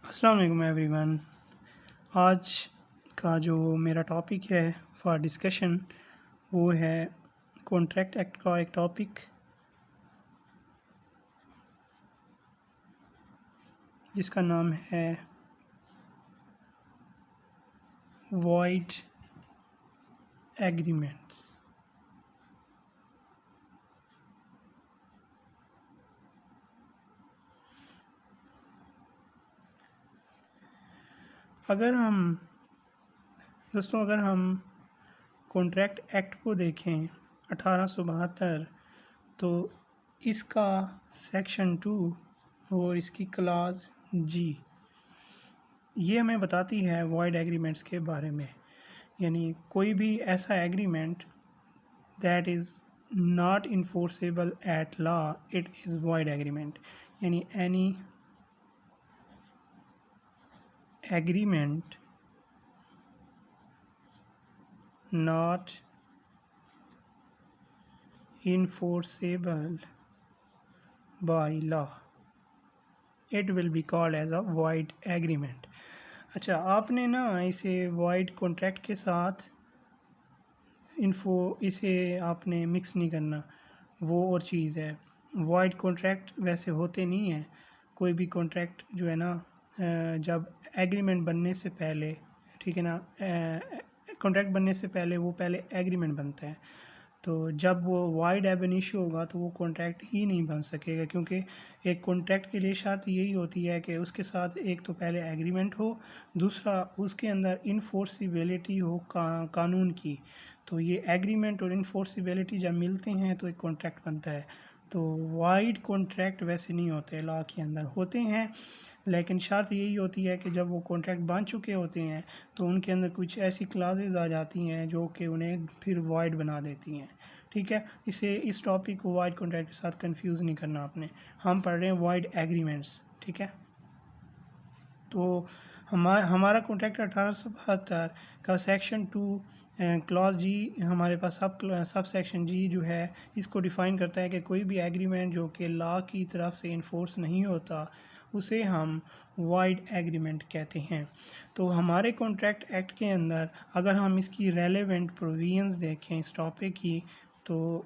السلام علیکم every one. آج کا جو میرا ٹاپک ہے فار ڈسکشن وہ ہے کانٹریکٹ ایکٹ کا ایک ٹاپک جس کا نام ہے وائڈ ایگریمنٹس. اگر ہم کانٹریکٹ ایکٹ کو دیکھیں 1872 تو اس کا سیکشن 2 اور اس کی کلاس جی یہ ہمیں بتاتی ہے وائڈ ایگریمنٹس کے بارے میں. یعنی کوئی بھی ایسا agreement that is not enforceable at law it is void agreement. یعنی any agreement not enforceable by law it will be called as a void agreement. اچھا آپ نے نا اسے void contract کے ساتھ اسے آپ نے مکس نہیں کرنا، وہ اور چیز ہے. void contract ویسے ہوتے نہیں ہیں. کوئی بھی کانٹریکٹ جو ہے نا جب ایگریمنٹ بننے سے پہلے، ٹھیک ہے نا، کانٹریکٹ بننے سے پہلے وہ پہلے ایگریمنٹ بنتا ہے. تو جب وہ وائڈ ایب انیشیو ہوگا تو وہ کانٹریکٹ ہی نہیں بن سکے گا، کیونکہ ایک کانٹریکٹ کے لیے شرط یہی ہوتی ہے کہ اس کے ساتھ ایک تو پہلے ایگریمنٹ ہو، دوسرا اس کے اندر انفورسیبلٹی ہو قانون کی. تو یہ ایگریمنٹ اور انفورسیبلٹی جب ملتے ہیں تو ایک کانٹریکٹ بنتا ہے. تو وائڈ کانٹریکٹ ویسے نہیں ہوتے، لا کے اندر ہوتے ہیں، لیکن شرط یہی ہوتی ہے کہ جب وہ کانٹریکٹ بن چکے ہوتے ہیں تو ان کے اندر کچھ ایسی کلازز آ جاتی ہیں جو کہ انہیں پھر وائڈ بنا دیتی ہیں. ٹھیک ہے، اس ٹاپک کو وائڈ کانٹریکٹ کے ساتھ کنفیوز نہیں کرنا آپ نے. ہم پڑھ رہے ہیں وائڈ ایگریمنٹس. ٹھیک ہے، تو ہمارا کانٹریکٹ 1872 کا سیکشن 2 کلاس جی ہمارے پاس سب سیکشن جی جو ہے اس کو ڈیفائن کرتا ہے کہ کوئی بھی ایگریمنٹ جو کہ لا کی طرف سے انفورس نہیں ہوتا اسے ہم وائڈ ایگریمنٹ کہتے ہیں. تو ہمارے کانٹریکٹ ایکٹ کے اندر اگر ہم اس کی ریلیونٹ پروویژنز دیکھیں اس ٹاپک کی تو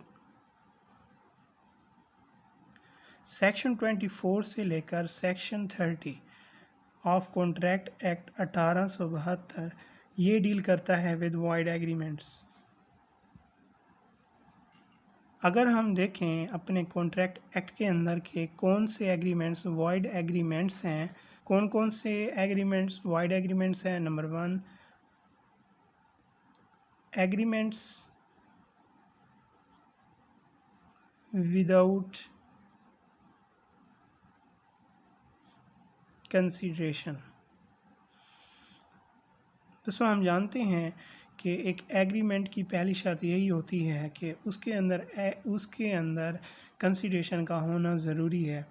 سیکشن 24 سے لے کر سیکشن 30 آف کانٹریکٹ ایکٹ 1872 یہ ڈیل کرتا ہے ود وائڈ ایگریمنٹس. اگر ہم دیکھیں اپنے کانٹریکٹ ایکٹ کے اندر کہ کون سے ایگریمنٹس وائڈ ایگریمنٹس ہیں، کون سے ایگریمنٹس وائڈ ایگریمنٹس ہیں. Number 1 agreements without consideration. دوستوں ہم جانتے ہیں کہ ایک ایگریمنٹ کی پہلی شرط یہی ہوتی ہے کہ اس کے اندر کنسیڈریشن کا ہونا ضروری ہے.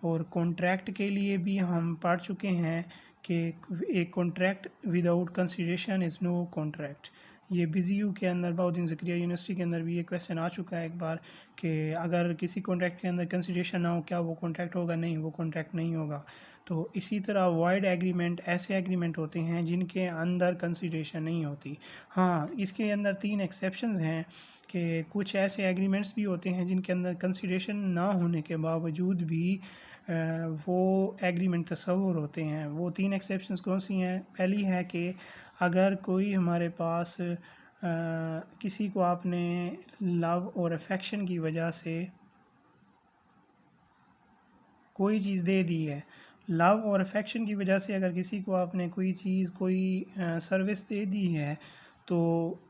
اور کانٹریکٹ کے لیے بھی ہم پڑھ چکے ہیں کہ ایک contract without consideration is no contract. یہ BZU کے اندر بہاؤالدین زکریا یونیورسٹی کے اندر بھی یہ کویسچن آ چکا ہے ایک بار کہ اگر کسی کانٹریکٹ کے اندر کنسیڈریشن نہ ہو کیا وہ کانٹریکٹ ہوگا؟ نہیں، وہ کانٹریکٹ نہیں ہوگا. تو اسی طرح وائڈ ایگریمنٹ ایسے ایگریمنٹ ہوتے ہیں جن کے اندر کنسیڈریشن نہیں ہوتی. ہاں، اس کے اندر 3 ایکسیپشنز ہیں کہ کچھ ایسے ایگریمنٹس بھی ہوتے ہیں جن کے اندر کنسیڈریشن نہ ہونے کے باوجود بھی وہ ایگریمنٹ تصور ہوتے ہیں. وہ 3 ایکسیپشنز کون سی ہیں؟ پہلی ہے کہ اگر کوئی ہمارے پاس کسی کو آپ نے لو اور افیکشن کی وجہ سے کوئی چیز دے دی ہے، لو اور افیکشن کی وجہ سے اگر کسی کو آپ نے کوئی چیز کوئی سروس دے دی ہے تو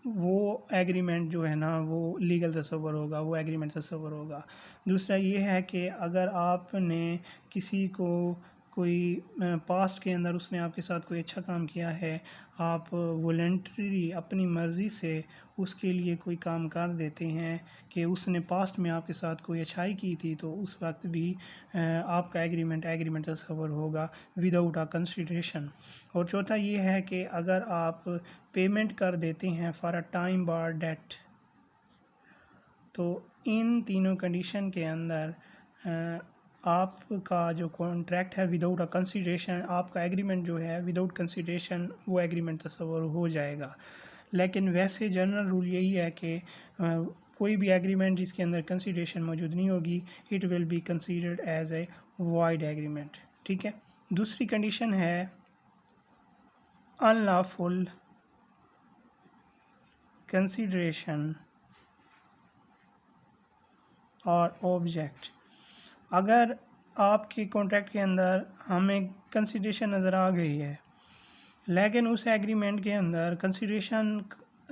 وہ ایگریمنٹ جو ہے نا وہ لیگل تصور ہوگا، وہ ایگریمنٹ تصور ہوگا. دوسرا یہ ہے کہ اگر آپ نے کسی کو کوئی پاسٹ کے اندر اس نے آپ کے ساتھ کوئی اچھا کام کیا ہے، آپ والنٹری اپنی مرضی سے اس کے لیے کوئی کام کر دیتے ہیں کہ اس نے پاسٹ میں آپ کے ساتھ کوئی اچھائی کی تھی، تو اس وقت بھی آپ کا ایگریمنٹ تصور ہوگا وداؤٹ اے کنسیڈریشن. اور چوتھا یہ ہے کہ اگر آپ پیمنٹ کر دیتے ہیں for a time bar date, تو ان تینوں کنڈیشن کے اندر آپ کا جو کانٹریکٹ ہے وداؤٹ اے کنسیڈریشن، آپ کا ایگریمنٹ جو ہے وداؤٹ کنسیڈریشن وہ ایگریمنٹ تصور ہو جائے گا. لیکن ویسے جنرل رول یہی ہے کہ کوئی بھی ایگریمنٹ جس کے اندر کنسیڈریشن موجود نہیں ہوگی it will be considered as a void agreement. ٹھیک ہے. دوسری کنڈیشن ہے ان لافل کنسیڈریشن اور آبجیکٹ. اگر آپ کے کانٹریکٹ کے اندر ہمیں کنسیڈریشن نظر آ گئی ہے لیکن اس ایگریمنٹ کے اندر کنسیڈریشن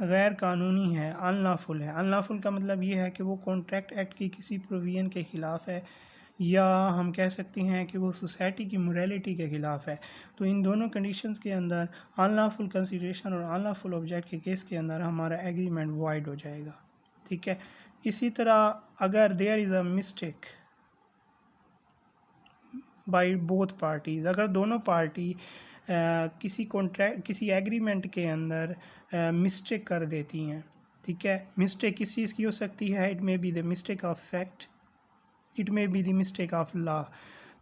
غیر قانونی ہے، ان لافل ہے. ان لافل کا مطلب یہ ہے کہ وہ کانٹریکٹ ایکٹ کی کسی پروویژن کے خلاف ہے، یا ہم کہہ سکتے ہیں کہ وہ سوسائٹی کی موریلٹی کے خلاف ہے. تو ان دونوں کنڈیشنز کے اندر ان لافل کنسیڈریشن اور ان لافل آبجیکٹ کے کیس کے اندر ہمارا ایگریمنٹ وائڈ ہو جائے گا. ٹھیک ہے. اسی طرح اگر there is a mistake by both parties, اگر دونوں پارٹی کسی ایگریمنٹ کے اندر مسٹیک کر دیتی ہیں. ٹھیک ہے. مسٹیک کس چیز کی ہو سکتی ہے؟ It may be the mistake of fact, it may be the mistake of law.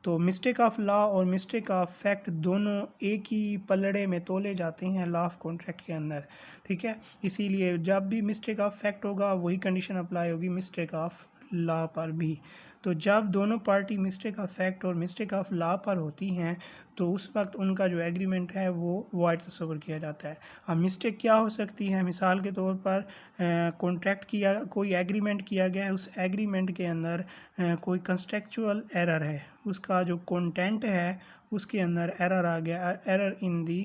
تو مسٹیک آف لا اور مسٹیک آف فیکٹ دونوں ایک ہی پلڑے میں تولے جاتے ہیں لا آف کانٹریکٹ کے اندر. ٹھیک ہے. اسی لیے جب بھی مسٹیک آف فیکٹ ہوگا وہی کنڈیشن اپلائی ہوگی مسٹیک آف لا پر بھی. تو جب دونوں پارٹی مسٹیک آف فیکٹ اور مسٹیک آف لا پر ہوتی ہیں تو اس وقت ان کا جو ایگریمنٹ ہے وہ وائڈ تصور کیا جاتا ہے. اب مسٹیک کیا ہو سکتی ہے؟ مثال کے طور پر کانٹریکٹ کیا، کوئی ایگریمنٹ کیا گیا ہے، اس ایگریمنٹ کے اندر کوئی کنسٹیکچول ایرر ہے، اس کا جو کنٹینٹ ہے اس کے اندر ایرر آ گیا، ایرر ان دی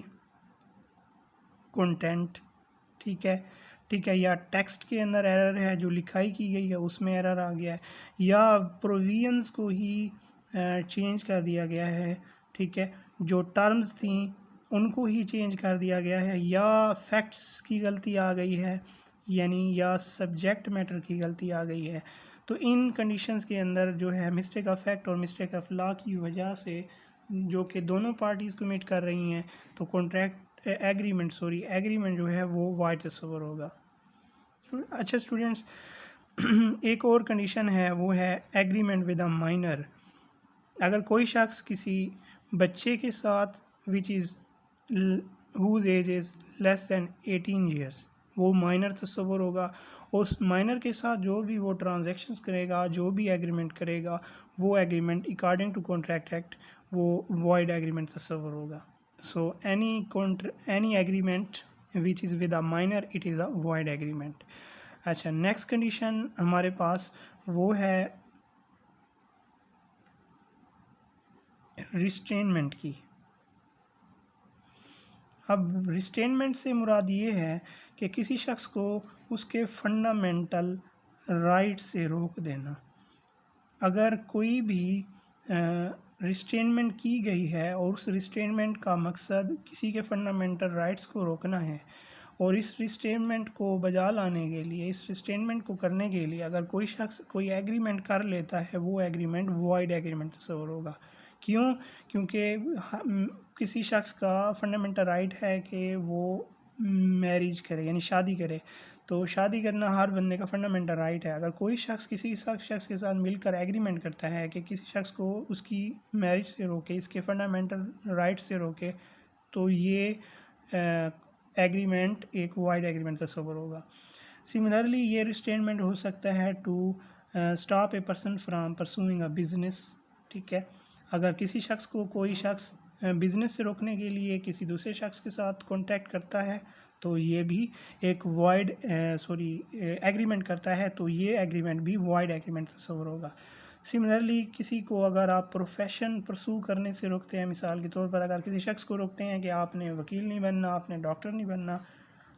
کنٹینٹ. ٹھیک ہے. ٹھیک ہے. یا ٹیکسٹ کے اندر ایرر ہے، جو لکھائی کی گئی ہے اس میں ایرر آ گیا ہے، یا پروویژنس کو ہی چینج کر دیا گیا ہے. ٹھیک ہے. جو ٹرمز تھیں ان کو ہی چینج کر دیا گیا ہے، یا فیکٹس کی غلطی آ گئی ہے، یعنی یا سبجیکٹ میٹر کی غلطی آ گئی ہے. تو ان کنڈیشنز کے اندر جو ہے مسٹیک آف فیکٹ اور مسٹیک آف لا کی وجہ سے جو کہ دونوں پارٹیز کمٹ کر رہی ہیں تو ایگریمنٹ جو ہے وہ وائڈ تصور ہوگا. اچھا اسٹوڈینٹس، ایک اور کنڈیشن ہے وہ ہے ایگریمنٹ ود اے مائنر. اگر کوئی شخص کسی بچے کے ساتھ whose age is less than 18 years، وہ مائنر تصور ہوگا. اس مائنر کے ساتھ جو بھی وہ ٹرانزیکشنز کرے گا، جو بھی ایگریمنٹ کرے گا، وہ agreement according to contract act وہ وائڈ ایگریمنٹ تصور ہوگا. So any agreement which is with a minor it is a void agreement. اچھا، نیکسٹ کنڈیشن ہمارے پاس وہ ہے ریسٹرینمنٹ کی. اب ریسٹرینمنٹ سے مراد یہ ہے کہ کسی شخص کو اس کے فنڈامنٹل رائٹ سے روک دینا. اگر کوئی بھی ریسٹرینمنٹ کی گئی ہے اور اس ریسٹرینمنٹ کا مقصد کسی کے فنڈامنٹل رائٹس کو روکنا ہے، اور اس ریسٹرینمنٹ کو بجا لانے کے لیے، اس ریسٹرینمنٹ کو کرنے کے لیے اگر کوئی شخص کوئی ایگریمنٹ کر لیتا ہے، وہ ایگریمنٹ وائڈ ایگریمنٹ تصور ہوگا. کیوں؟ کیونکہ کسی شخص کا فنڈامنٹل رائٹ ہے کہ وہ میریج کرے، یعنی شادی کرے. تو شادی کرنا ہر بندے کا فنڈامنٹل رائٹ ہے. اگر کوئی شخص کسی شخص کے ساتھ مل کر ایگریمنٹ کرتا ہے کہ کسی شخص کو اس کی میرج سے روکے، اس کے فنڈامنٹل رائٹ سے روکے، تو یہ ایگریمنٹ ایک وائڈ ایگریمنٹ تصور ہوگا. سملرلی یہ ریسٹرینمنٹ ہو سکتا ہے to stop a person from pursuing a business. ٹھیک ہے. اگر کسی شخص کو کوئی شخص بزنس سے روکنے کے لیے کسی دوسرے شخص کے ساتھ کانٹیکٹ کرتا ہے تو یہ بھی ایک وائڈ ایگریمنٹ کرتا ہے، تو یہ ایگریمنٹ بھی وائڈ ایگریمنٹ تصور ہوگا. سملرلی کسی کو اگر آپ پروفیشن پرسو کرنے سے روکتے ہیں، مثال کے طور پر اگر کسی شخص کو روکتے ہیں کہ آپ نے وکیل نہیں بننا، آپ نے ڈاکٹر نہیں بننا،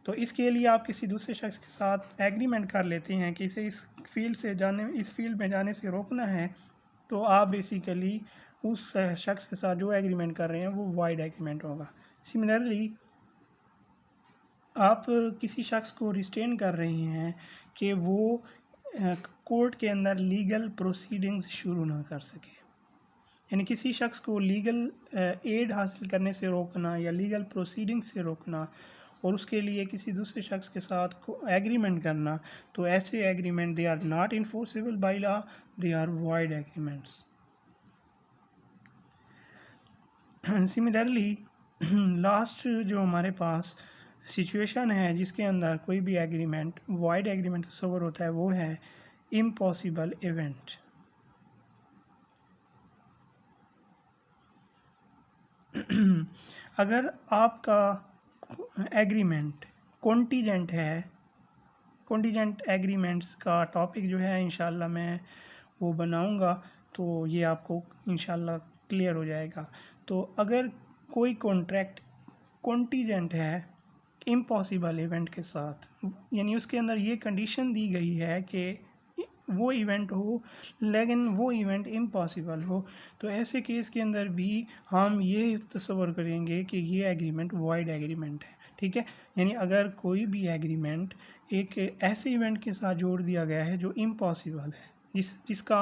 تو اس کے لیے آپ کسی دوسرے شخص کے ساتھ ایگریمنٹ کر لیتے ہیں کہ اسے اس فیلڈ میں جانے سے روکنا ہے، تو آپ بیسیکلی اس شخص کے ساتھ جو ایگریمنٹ کر رہے ہیں وہ وائڈ ایگریمنٹ ہوگا. سملرلی آپ کسی شخص کو ریسٹرین کر رہے ہیں کہ وہ کورٹ کے اندر لیگل پروسیڈنگز شروع نہ کر سکے، یعنی کسی شخص کو لیگل ایڈ حاصل کرنے سے روکنا یا لیگل پروسیڈنگ سے روکنا اور اس کے لیے کسی دوسرے شخص کے ساتھ ایگریمنٹ کرنا، تو ایسے agreement they are not enforceable by law, they are void agreements. Similarly last جو ہمارے پاس سچویشن ہے جس کے اندر کوئی بھی ایگریمنٹ وائڈ ایگریمنٹ تصور ہوتا ہے وہ ہے امپاسبل ایونٹ. اگر آپ کا ایگریمنٹ کونٹیجنٹ ہے، کونٹیجنٹ ایگریمنٹس کا ٹاپک جو ہے انشاءاللہ میں وہ بناؤں گا تو یہ آپ کو انشاءاللہ کلیئر ہو جائے گا. تو اگر کوئی کانٹریکٹ کونٹیجنٹ ہے امپاسبل ایونٹ کے ساتھ، یعنی اس کے اندر یہ کنڈیشن دی گئی ہے کہ وہ ایونٹ ہو لیکن وہ ایونٹ امپاسبل ہو، تو ایسے کیس کے اندر بھی ہم یہ تصور کریں گے کہ یہ ایگریمنٹ وائڈ ایگریمنٹ ہے. ٹھیک ہے، یعنی اگر کوئی بھی ایگریمنٹ ایک ایسے ایونٹ کے ساتھ جوڑ دیا گیا ہے جو امپاسبل ہے، جس کا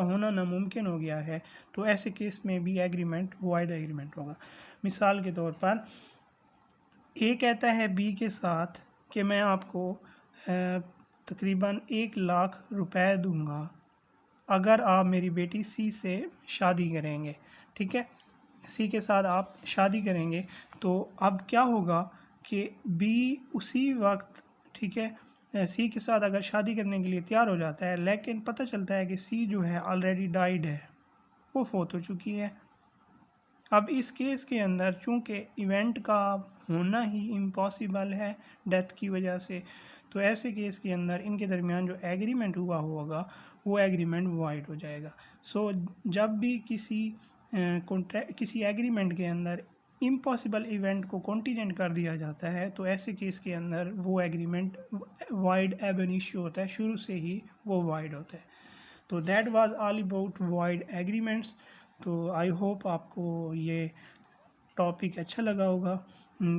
ہونا ناممکن ہو گیا ہے، تو ایسے کیس میں بھی ایگریمنٹ وائڈ ایگریمنٹ ہوگا. مثال کے طور پر اے کہتا ہے بی کے ساتھ کہ میں آپ کو تقریباً 1,00,000 روپے دوں گا اگر آپ میری بیٹی سی سے شادی کریں گے. ٹھیک ہے، سی کے ساتھ آپ شادی کریں گے تو اب کیا ہوگا کہ بی اسی وقت، ٹھیک ہے، سی کے ساتھ اگر شادی کرنے کے لیے تیار ہو جاتا ہے، لیکن پتہ چلتا ہے کہ سی جو ہے آلریڈی ڈائیڈ ہے، وہ فوت ہو چکی ہے. اب اس کیس کے اندر چونکہ ایونٹ کا ہونا ہی امپاسبل ہے ڈیتھ کی وجہ سے، تو ایسے کیس کے اندر ان کے درمیان جو ایگریمنٹ ہوا ہوگا وہ ایگریمنٹ وائڈ ہو جائے گا. سو جب بھی کسی ایگریمنٹ کے اندر امپاسبل ایونٹ کو کونٹیجنٹ کر دیا جاتا ہے تو ایسے کیس کے اندر وہ ایگریمنٹ وائڈ ایب انیشیو ہوتا ہے، شروع سے ہی وہ وائڈ ہوتا ہے. تو that was all about void agreements. تو آئی ہوپ آپ کو یہ ٹاپک اچھا لگا ہوگا.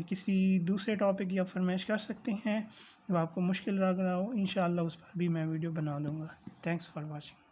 کسی دوسرے ٹاپک کی آپ فرمائش کر سکتے ہیں، وہ آپ کو مشکل لگ رہا ہو، انشاءاللہ اس پر بھی میں ویڈیو بنا دوں گا. Thanks for watching.